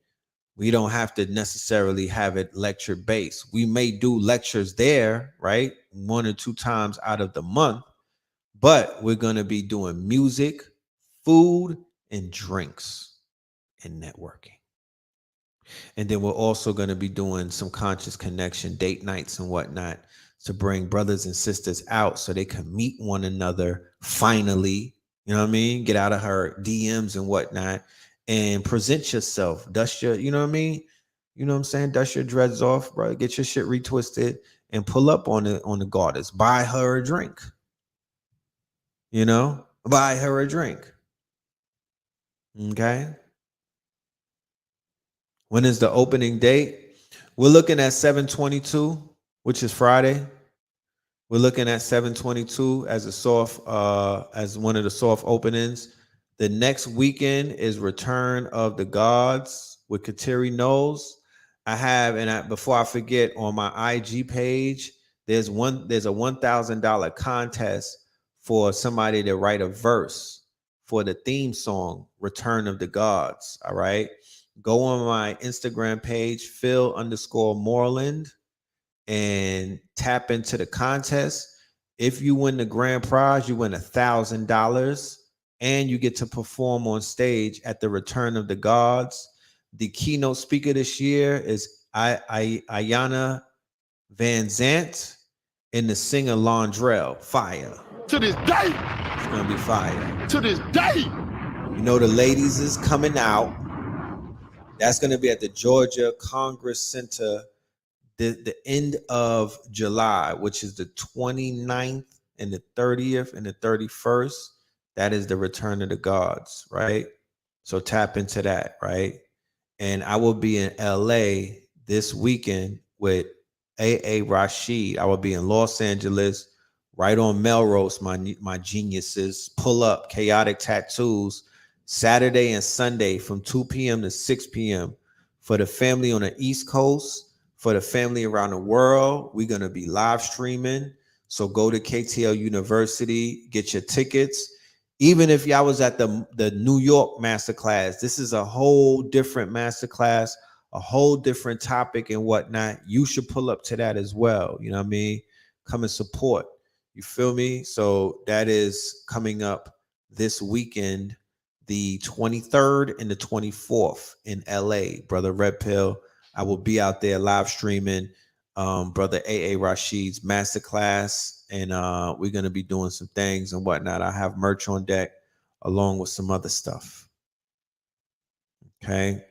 we don't have to necessarily have it lecture based. We may do lectures there, right? 1 or 2 times out of the month, but we're going to be doing music, food, and drinks and networking. And then we're also going to be doing some conscious connection date nights and whatnot to bring brothers and sisters out so they can meet one another finally. You know what I mean? Get out of her DMs and whatnot and present yourself. Dust your, you know what I mean? You know what I'm saying? Dust your dreads off, bro. Get your shit retwisted and pull up on the goddess. Buy her a drink. You know? Buy her a drink. Okay? When is the opening date? We're looking at 7/22, which is Friday. We're looking at 7/22 as a soft, as one of the soft openings. The next weekend is Return of the Gods with Kateri Knowles. I have, and before I forget, on my IG page, there's a $1,000 contest for somebody to write a verse for the theme song, Return of the Gods. All right. Go on my Instagram page, Phil_Moreland, and tap into the contest. If you win the grand prize, you win $1,000, and you get to perform on stage at the Return of the Gods. The keynote speaker this year is Ayana Van Zant and the singer Londrell. Fire. To this day. It's gonna be fire. To this day. You know the ladies is coming out. That's gonna be at the Georgia Congress Center the end of July, which is the 29th and the 30th and the 31st. That is the Return of the Gods, right? So tap into that, right? And I will be in LA this weekend with RASHID. I will be in Los Angeles, right on Melrose, my geniuses. Pull up Chaotic Tattoos, Saturday and Sunday from 2 p.m. to 6 p.m. For the family on the East Coast, for the family around the world, we're going to be live streaming. So go to KTL University, get your tickets. Even if y'all was at the New York Masterclass, this is a whole different Masterclass, a whole different topic and whatnot. You should pull up to that as well. You know what I mean? Come and support. You feel me? So that is coming up this weekend, the 23rd and the 24th in LA. Brother Red Pill, I will be out there live streaming Brother RASHID's Masterclass, and we're going to be doing some things and whatnot. I have merch on deck along with some other stuff. Okay.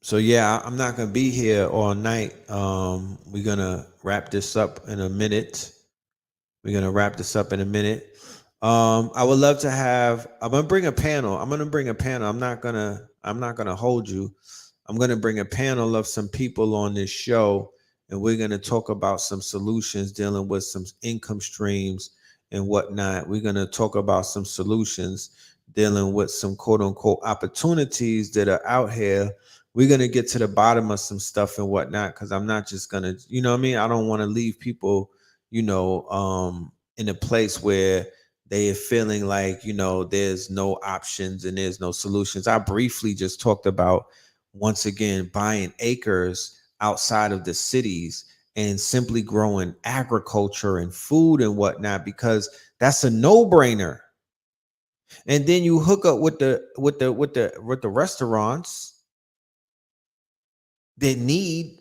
So yeah, I'm not going to be here all night. We're going to wrap this up in a minute. I would love to have, I'm going to bring a panel. I'm not going to hold you. I'm going to bring a panel of some people on this show, and we're going to talk about some solutions dealing with some income streams and whatnot. We're going to talk about some solutions dealing with some quote unquote opportunities that are out here. We're going to get to the bottom of some stuff and whatnot, because I'm not just going to, you know what I mean? I don't want to leave people, you know, in a place where they are feeling like, you know, there's no options and there's no solutions. I briefly just talked about, once again, buying acres outside of the cities and simply growing agriculture and food and whatnot, because that's a no-brainer. And then you hook up with the restaurants that need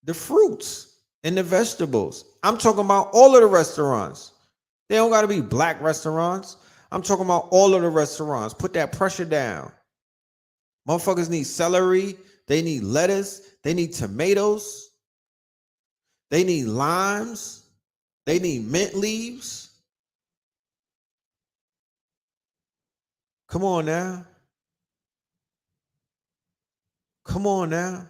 the fruits and the vegetables. I'm talking about all of the restaurants. They don't got to be black restaurants. I'm talking about all of the restaurants. Put that pressure down. Motherfuckers need celery. They need lettuce. They need tomatoes. They need limes. They need mint leaves. Come on now. Come on now.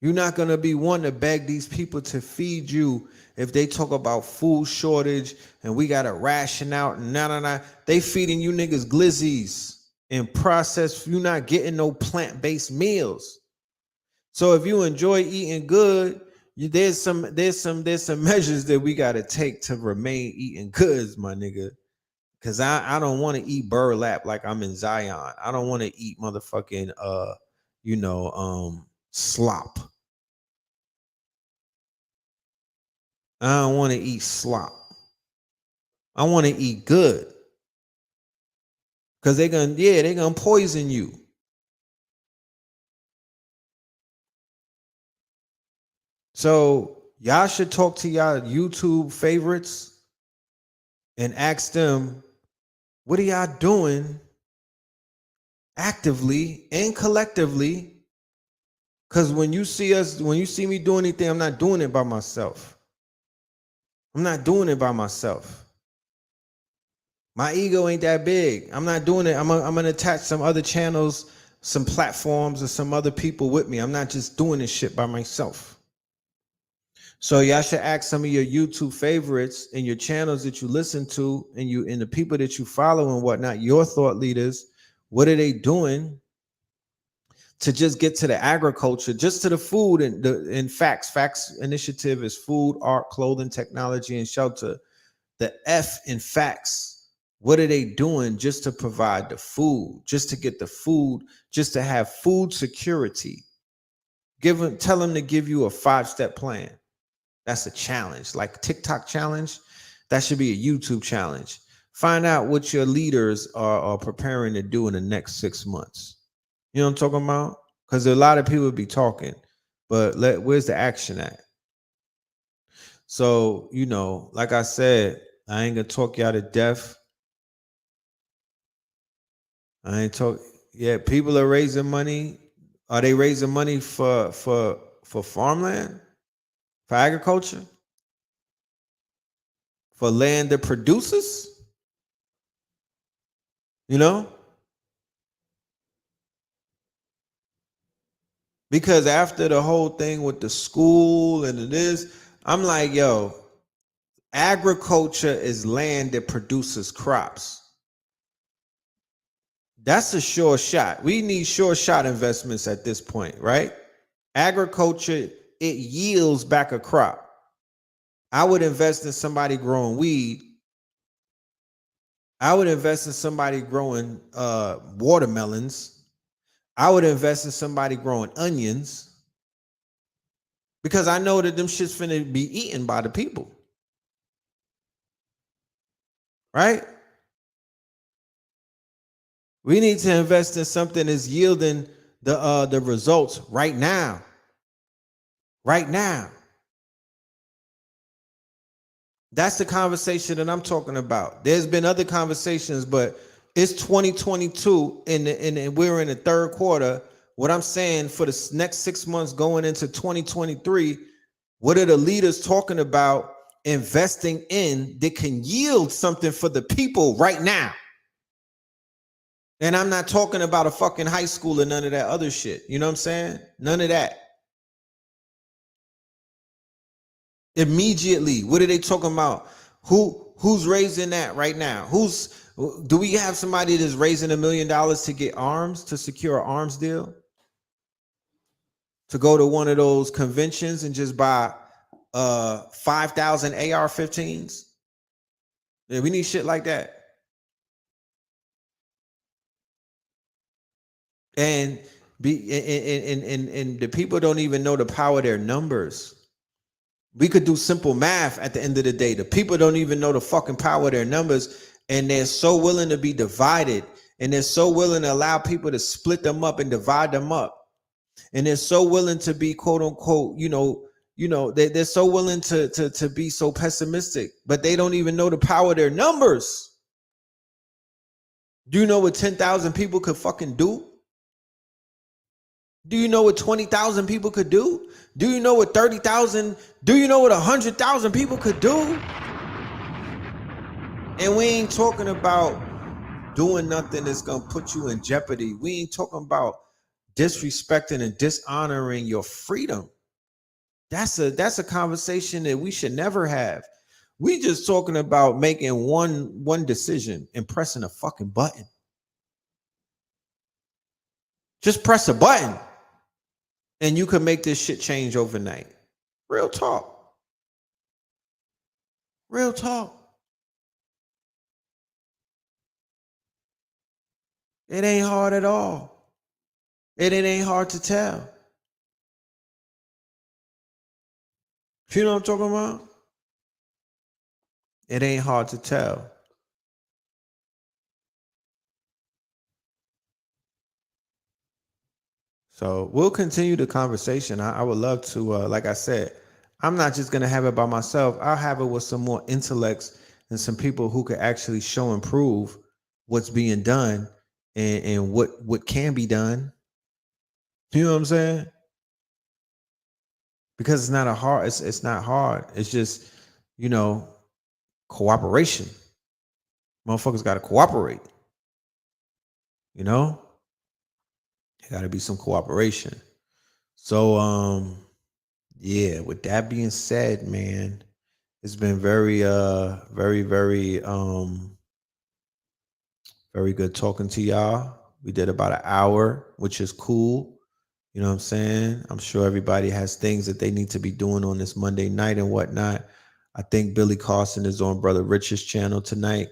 You're not going to be one to beg these people to feed you if they talk about food shortage and we got to ration out and nah. They feeding you niggas glizzies and processed. You're not getting no plant-based meals. So if you enjoy eating good, there's some measures that we got to take to remain eating goods, my nigga. Cause I don't want to eat burlap like I'm in Zion. I don't want to eat motherfucking slop. I don't want to eat slop. I want to eat good. Cause they're gonna poison you. So y'all should talk to y'all YouTube favorites and ask them, what are y'all doing actively and collectively? Because when you see me doing anything, I'm not doing it by myself. I'm not doing it by myself. My ego ain't that big. I'm not doing it. I'm gonna attach some other channels, some platforms, or some other people with me. I'm not just doing this shit by myself. So y'all should ask some of your YouTube favorites and your channels that you listen to and the people that you follow and whatnot, your thought leaders, what are they doing to just get to the agriculture, just to the food and facts. Facts initiative is food, art, clothing, technology, and shelter. The F in facts. What are they doing just to provide the food, just to get the food, just to have food security? Tell them to give you a 5-step plan. That's a challenge, like TikTok challenge. That should be a YouTube challenge. Find out what your leaders are preparing to do in the next 6 months. You know what I'm talking about? Because a lot of people be talking, but where's the action at? So, like I said, I ain't gonna talk y'all to death. I ain't talk. Yeah, people are raising money. Are they raising money for farmland, for agriculture, for land that produces? Because after the whole thing with the school and this, I'm like, yo, agriculture is land that produces crops. That's a sure shot. We need sure shot investments at this point, right? Agriculture, it yields back a crop. I would invest in somebody growing weed. I would invest in somebody growing watermelons. I would invest in somebody growing onions, because I know that them shit's finna be eaten by the people. Right? We need to invest in something that's yielding the results right now. Right now. That's the conversation that I'm talking about. There's been other conversations, but it's 2022 and we're in the third quarter. What I'm saying for the next 6 months going into 2023, what are the leaders talking about investing in that can yield something for the people right now? And I'm not talking about a fucking high school and none of that other shit. You know what I'm saying? None of that. Immediately, what are they talking about? Who's raising that right now? Do we have somebody that's raising $1 million to get arms, to secure an arms deal? To go to one of those conventions and just buy 5,000 AR-15s? Yeah, we need shit like that. And the people don't even know the power of their numbers. We could do simple math at the end of the day. The people don't even know the fucking power of their numbers, and they're so willing to be divided, and they're so willing to allow people to split them up and divide them up, and they're so willing to be quote unquote, they're so willing to be so pessimistic, but they don't even know the power of their numbers. Do you know what 10,000 people could fucking do? Do you know what 20,000 people could do? Do you know what 30,000? Do you know what 100,000 people could do? And we ain't talking about doing nothing that's gonna put you in jeopardy. We ain't talking about disrespecting and dishonoring your freedom. That's a conversation that we should never have. We just talking about making one decision and pressing a fucking button. Just press a button. And you can make this shit change overnight. Real talk. Real talk. It ain't hard at all. It ain't hard to tell. You know what I'm talking about? It ain't hard to tell. So we'll continue the conversation. I would love to, like I said, I'm not just going to have it by myself. I'll have it with some more intellects and some people who could actually show and prove what's being done and what can be done. You know what I'm saying? Because it's not it's not hard. It's just, cooperation. Motherfuckers got to cooperate. There got to be some cooperation. So, yeah, with that being said, man, it's been very, very, very, very good talking to y'all. We did about an hour, which is cool. You know what I'm saying? I'm sure everybody has things that they need to be doing on this Monday night and whatnot. I think Billy Carson is on Brother Rich's channel tonight.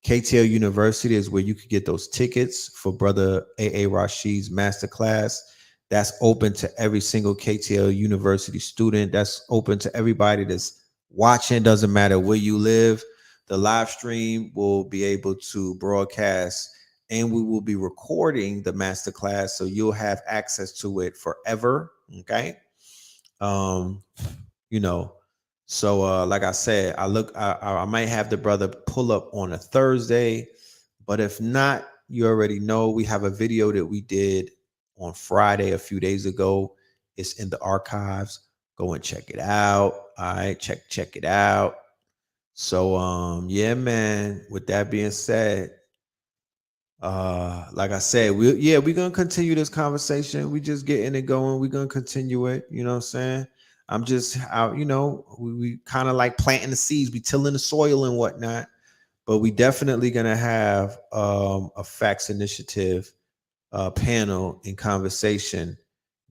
KTL University is where you could get those tickets for Brother A.A. Rashid's Masterclass. That's open to every single KTL University student. That's open to everybody that's watching. Doesn't matter where you live. The live stream will be able to broadcast, and we will be recording the Masterclass, so you'll have access to it forever. Okay. So like I said, I might have the brother pull up on a Thursday, but if not, you already know we have a video that we did on Friday a few days ago. It's in the archives. Go and check it out. All right, check it out. So yeah, man, with that being said, like I said, we're gonna continue this conversation. We just getting it going. We're gonna continue it. You know what I'm saying? I'm just out, we kind of like planting the seeds, we tilling the soil and whatnot, but we definitely gonna have a facts initiative panel and conversation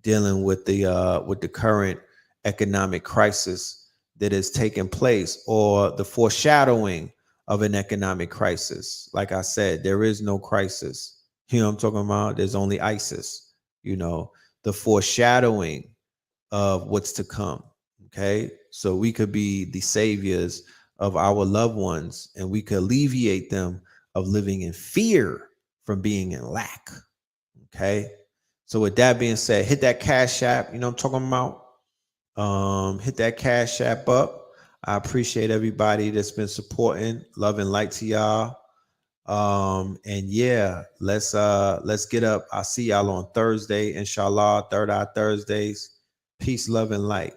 dealing with the current economic crisis that is taking place, or the foreshadowing of an economic crisis. Like I said, there is no crisis. You know what I'm talking about? There's only ISIS. The foreshadowing of what's to come. Okay, so we could be the saviors of our loved ones, and we could alleviate them of living in fear from being in lack. Okay, so with that being said, hit that Cash App. You know what I'm talking about? Hit that Cash App up. I appreciate everybody that's been supporting. Love and light to y'all. And yeah, let's get up. I'll see y'all on Thursday, inshallah. Third Eye Thursdays. Peace, love, and light.